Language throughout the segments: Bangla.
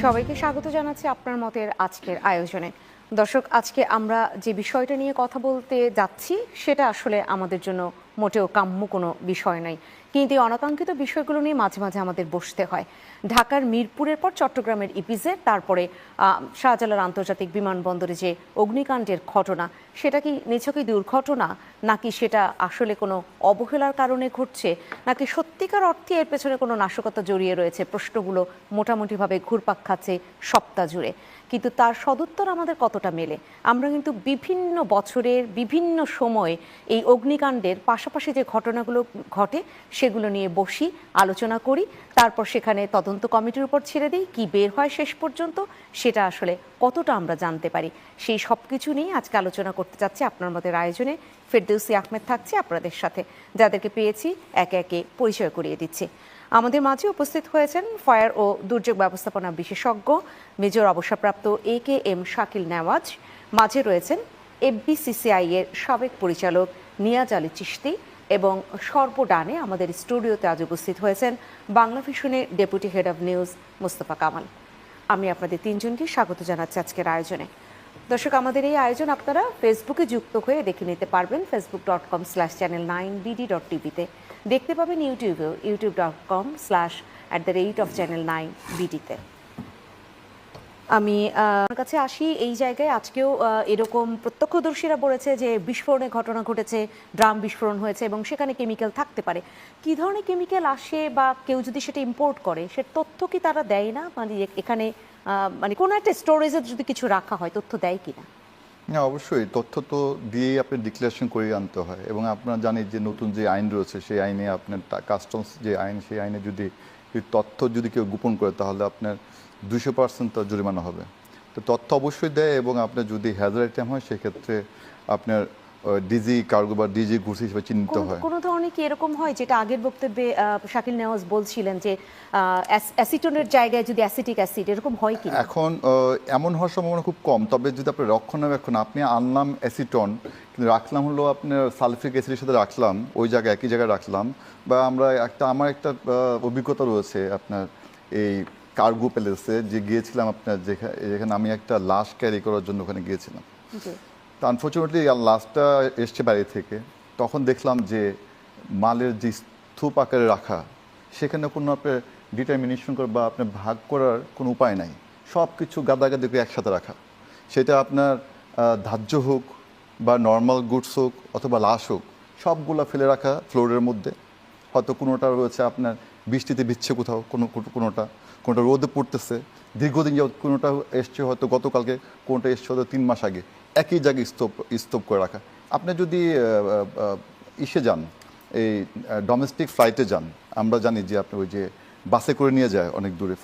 সবাইকে স্বাগত জানাচ্ছি আপনার মতের আজকের আয়োজনে। দর্শক, আজকে আমরা যে বিষয়টা নিয়ে কথা বলতে যাচ্ছি সেটা আসলে আমাদের জন্য মোটেও কাম্য কোনো বিষয় নয়, কিন্তু এই অনাকাঙ্ক্ষিত বিষয়গুলো নিয়ে মাঝে মাঝে আমাদের বসতে হয়। ঢাকার মিরপুরের পর চট্টগ্রামের ইপিজেড, তারপরে শাহজালাল আন্তর্জাতিক বিমানবন্দরে যে অগ্নিকাণ্ডের ঘটনা, সেটা কি নিছকই দুর্ঘটনা, নাকি সেটা আসলে কোনো অবহেলার কারণে ঘটছে, নাকি সত্যিকার অর্থে এর পেছনে কোনো নাশকতা জড়িয়ে রয়েছে? প্রশ্নগুলো মোটামুটিভাবে ঘুরপাক খাচ্ছে সপ্তাহ জুড়ে, কিন্তু তার সদুত্তর আমাদের কতটা মেলে? আমরা কিন্তু বিভিন্ন বছরের বিভিন্ন সময় এই অগ্নিকাণ্ডের পাশাপাশি যে ঘটনাগুলো ঘটে সেগুলো নিয়ে বসি, আলোচনা করি, তারপর সেখানে তদন্ত কমিটির উপর ছেড়ে দিই। কি বের হয় শেষ পর্যন্ত সেটা আসলে কতটা আমরা জানতে পারি, সেই সব কিছু নিয়ে আজকে আলোচনা করতে চাচ্ছি আপনার মতের আয়োজনে। ফেরদৌসী আহমেদ থাকছে আপনাদের সাথে, যাদেরকে পেয়েছি একে একে পরিচয় করিয়ে দিচ্ছি। আমাদের মাঝে উপস্থিত হয়েছেন ফায়ার ও দুর্যোগ ব্যবস্থাপনা বিশেষজ্ঞ মেজর অবসরপ্রাপ্ত AKM শাকিল নেওয়াজ। মাঝে রয়েছেন FBCCI এর সাবেক পরিচালক নিয়াজ আলী চিশতি, এবং সর্বডানে আমাদের স্টুডিওতে আজ উপস্থিত হয়েছেন বাংলা ভিশনের deputy head of news Mostafa Kamal. আমি আপনাদের তিনজনকে স্বাগত জানাচ্ছি আজকের আয়োজনে। দর্শক, আমাদের এই আয়োজন আপনারা ফেসবুকে যুক্ত হয়ে দেখে নিতে পারবেন facebook.com/channel9bd.tv-তে। দেখতে পাবেন ইউটিউবেও youtube.com/@channel9bd-তে। আমি আমার কাছে আসি এই জায়গায়। আজকেও এরকম প্রত্যক্ষদর্শীরা বলেছে যে বিস্ফোরণের ঘটনা ঘটেছে, ড্রাম বিস্ফোরণ হয়েছে এবং সেখানে কেমিক্যাল থাকতে পারে। কী ধরনের কেমিক্যাল আসে বা কেউ যদি সেটা ইম্পোর্ট করে, সে তথ্য কি তারা দেয় না? মানে এখানে মানে কোনো একটা স্টোরেজে যদি কিছু রাখা হয়, তথ্য দেয় কি না? না, অবশ্যই তথ্য তো দিয়েই আপনি ডিক্লারেশন করে আনতে হয়। এবং আপনারা জানেন যে নতুন যে আইন রয়েছে সেই আইনে আপনার কাস্টমস যে আইন, সেই আইনে যদি তথ্য যদি কেউ গোপন করে তাহলে আপনার 200% তার জরিমানা হবে। তো তথ্য অবশ্যই দেয়, এবং আপনার যদি হ্যাজার্ড আইটেম হয় সেক্ষেত্রে আপনার ডিজি কার্গো বা ডিজি গুডস হিসেবে চিহ্নিত হয়। কোনো ধরনের কি এরকম হয়, যেটা আগের বক্তব্যে শাকিল নেওয়াজ বলছিলেন যে অ্যাসিটোনের জায়গায় যদি অ্যাসিটিক অ্যাসিড, এরকম হয় কি? এখন এমন হওয়ার সম্ভাবনা খুব কম, তবে যদি আপনি রক্ষণাবেক্ষণ আপনি আনলাম অ্যাসিটন, কিন্তু রাখলাম হলো আপনার সালফিক অ্যাসিডের সাথে রাখলাম, ওই জায়গায় একই জায়গায় রাখলাম। বা আমরা আমার একটা অভিজ্ঞতা রয়েছে আপনার এই কার্গো প্যালেসে যে গিয়েছিলাম আপনার, যেখানে আমি একটা লাশ ক্যারি করার জন্য ওখানে গিয়েছিলাম। তো আনফর্চুনেটলি লাশটা এসছে বাইরে থেকে, তখন দেখলাম যে মালের যে স্তূপ আকারে রাখা, সেখানে কোনো আপনার ডিটারমিনেশন করে বা আপনার ভাগ করার কোনো উপায় নাই। সব কিছু গাদাগাদি করে একসাথে রাখা, সেটা আপনার ধার্য হোক বা নর্মাল গুডস হোক অথবা লাশ হোক, সবগুলো ফেলে রাখা ফ্লোরের মধ্যে। হয়তো কোনোটা রয়েছে আপনার বৃষ্টিতে ভিজছে কোথাও, কোনোটা রোদে পড়তেছে দীর্ঘদিন যাবত, কোনোটা এসছে হয়তো গতকালকে, কোনোটা এসছে হয়তো 3 মাস আগে, একই জায়গায় স্তূপ করে রাখা। আপনি যদি ইসে যান, এই ডোমেস্টিক ফ্লাইটে যান, আমরা জানি যে আপনি ওই যে বাসে করে নিয়ে যায় অনেক দূরে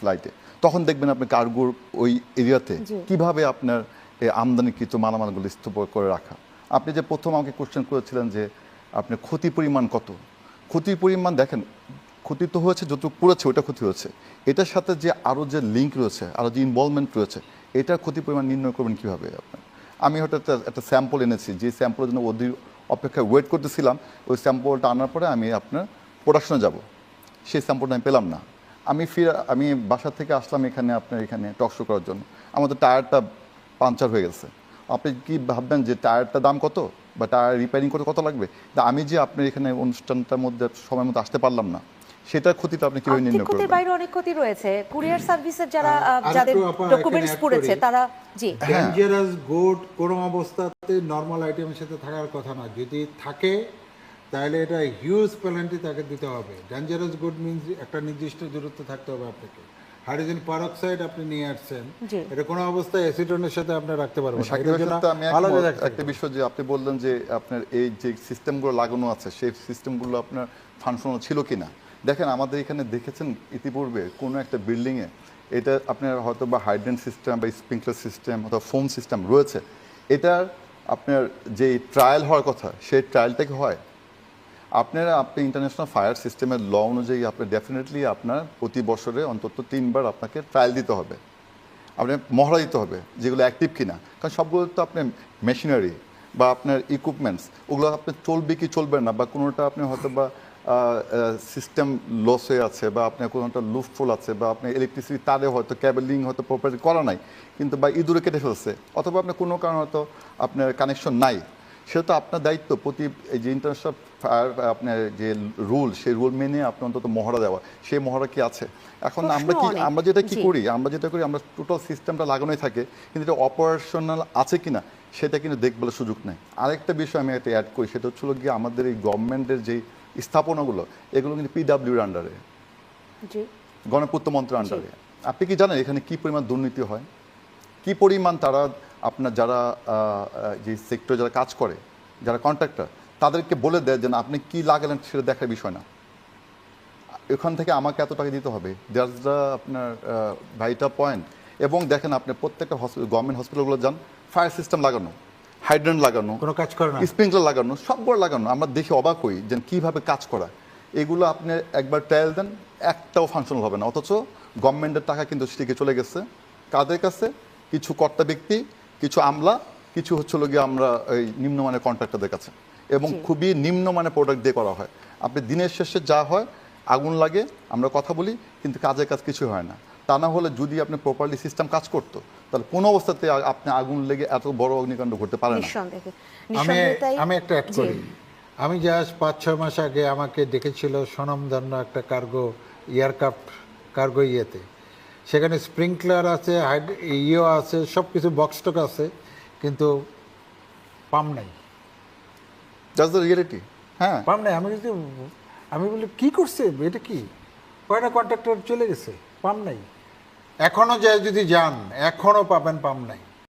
ফ্লাইটে, তখন দেখবেন আপনি কার্গোর ওই এরিয়াতে কিভাবে আপনার এই আমদানিকৃত মালামালগুলো স্তূপ করে রাখা। আপনি যে প্রথম আমাকে কোশ্চেন করেছিলেন যে আপনার ক্ষতির পরিমাণ কত, ক্ষতির পরিমাণ দেখেন, ক্ষতি তো হয়েছে, যতটুকু পড়েছে ওটা ক্ষতি হয়েছে। এটার সাথে যে আরও যে লিঙ্ক রয়েছে, আরও যে ইনভলভমেন্ট রয়েছে, এটার ক্ষতির পরিমাণ নির্ণয় করবেন কীভাবে আপনার? আমি হয়তো একটা স্যাম্পল এনেছি, যে স্যাম্পলের জন্য অধীর অপেক্ষায় ওয়েট করতেছিলাম। ওই স্যাম্পলটা আনার পরে আমি আপনার প্রোডাকশনে যাব, সেই স্যাম্পলটা আমি পেলাম না। আমি বাসা থেকে আসলাম এখানে আপনার এখানে টকশো করার জন্য, আমাদের টায়ারটা পাংচার হয়ে গেছে। আপনি কি ভাববেন যে টায়ারটার দাম কত বা টায়ার রিপেয়ারিং করতে কত লাগবে? তা আমি যে আপনার এখানে অনুষ্ঠানটার মধ্যে সময়ের মধ্যে আসতে পারলাম না, সেটার ক্ষতিটা আপনি কিভাবে নির্ণয় করবেন? ক্ষতির বাইরে অনেক ক্ষতি রয়েছে। কুরিয়ার সার্ভিসের যাদের ডকুমেন্টস পড়েছে তারা, জি, ডেঞ্জারাস গুড কোনো অবস্থাতে নর্মাল আইটেমের সাথে থাকার কথা না। যদি থাকে তাহলে এটা হিউজ পেনাল্টি তাকে দিতে হবে। ডেঞ্জারাস গুড মিনস একটা নির্দিষ্ট দূরত্বে থাকতে হবে আপনাকে। হাইড্রোজেন পারঅক্সাইড আপনি নিয়ে আসছেন, এটা কোনো অবস্থায় অ্যাসিটনের সাথে আপনি রাখতে পারবেন না। একটা বিষয় যে আপনি বললেন যে আপনার এই যে সিস্টেমগুলো লাগানো আছে, সেই সিস্টেমগুলো আপনার ফাংশনাল ছিল কিনা। দেখেন, আমাদের এখানে দেখেছেন ইতিপূর্বে কোনো একটা বিল্ডিংয়ে এটা আপনার হয়তো বা হাইড্রেন্ট সিস্টেম বা স্প্রিংকলার সিস্টেম অথবা ফোম সিস্টেম রয়েছে, এটার আপনার যে ট্রায়াল হওয়ার কথা সেই ট্রায়ালটা কি হয়? আপনি ইন্টারন্যাশনাল ফায়ার সিস্টেমের ল অনুযায়ী আপনি ডেফিনেটলি আপনার প্রতি বছরে অন্তত 3 বার আপনাকে ট্রায়াল দিতে হবে, আপনি মহড়া দিতে হবে যেগুলো অ্যাক্টিভ কিনা। কারণ সবগুলো তো আপনার মেশিনারি বা আপনার ইকুইপমেন্টস, ওগুলো আপনি চলবে কি চলবে না, বা কোনোটা আপনি হয়তো বা সিস্টেম লস হয়ে আছে বা আপনার কোনো একটা লুফফুল আছে বা আপনার ইলেকট্রিসিটি তারে হয়তো ক্যাবেলিং হয়তো প্রপারলি করা নাই কিন্তু বা ইঁদুরে কেটে ফেলছে অথবা আপনার কোনো কারণে হয়তো আপনার কানেকশন নাই, সেটা তো আপনার দায়িত্ব প্রতি এই যে ইন্টারন্যাশনাল ফায়ার আপনার যে রুল সেই রুল মেনে আপনি অন্তত মহড়া দেওয়া, সেই মহড়া কি আছে? এখন প্রশ্ন অনেক। আমরা যেটা কি জি। করি, আমরা টোটাল সিস্টেমটা লাগানোই থাকে কিন্তু এটা অপারেশনাল আছে কিনা সেটা কিন্তু দেখবার সুযোগ নেই। আরেকটা বিষয় আমি একটা অ্যাড করি, সেটা হচ্ছিল গিয়ে আমাদের এই গভর্নমেন্টের যে স্থাপনাগুলো এগুলো কিন্তু পিডাব্লিউর আন্ডারে, জি গণপূর্ত মন্ত্রের আন্ডারে। আপনি কি জানেন এখানে কি পরিমাণ দুর্নীতি হয়, কি পরিমাণ তারা আপনার যারা যে সেক্টরে যারা কাজ করে, যারা কন্ট্রাক্টর, তাদেরকে বলে দেয় যে না আপনি কি লাগালেন সেটা দেখার বিষয় না, এখান থেকে আমাকে এত টাকা দিতে হবে, দ্যাটস দ্য আপনার ভাইটাল পয়েন্ট। এবং দেখেন আপনি প্রত্যেকটা গভর্নমেন্ট হসপিটালগুলো যান, ফায়ার সিস্টেম লাগানো, হাইড্রেন্ট লাগানো, কোনো কাজ করে না। স্প্রিংকলার লাগানো, সবগুলো লাগানো, আমরা দেখে অবাক হই যে কীভাবে কাজ করা। এগুলো আপনি একবার ট্রায়াল দেন, একটাও ফাংশনাল হবে না, অথচ গভর্নমেন্টের টাকা কিন্তু সেদিকে চলে গেছে কাদের কাছে? কিছু কর্তা ব্যক্তি, কিছু আমলা, কিছু হচ্ছিল গিয়ে আমরা এই নিম্নমানের কন্ট্রাক্টরদের কাছে, এবং খুবই নিম্নমানের প্রোডাক্ট দিয়ে করা হয়। আপনি দিনের শেষে যা হয়, আগুন লাগে, আমরা কথা বলি কিন্তু কাজের কাজ কিছু হয় না। তা না হলে যদি আপনি প্রপারলি সিস্টেম কাজ করতো তাহলে কোনো অবস্থাতে আপনি আগুন লেগে এত বড় অগ্নিকাণ্ড ঘটতে পারে না। নিঃসন্দেহে আমি নিঃসন্দেহে তাই। আমি একটা অ্যাড জি। করি। আমি জাস্ট 5-6 মাস আগে আমাকে ডেকেছিল স্বনামধন্য একটা কার্গো এয়ারক্রাফট কার্গো ইয়েতে, সেখানে স্প্রিংকলার আছে, ইয়ে আছে, সব কিছু বক্সটক আছে, কিন্তু পাম্প নাই। Just the reality. হ্যাঁ, পাম্প নাই। আমি বলি কি করছে এটা, কি কয়টা কন্ট্রাক্টর চলে গেছে, পাম্প নাই। এখনো যায় যদি যান এখনো পাবেন পাম্প নাই।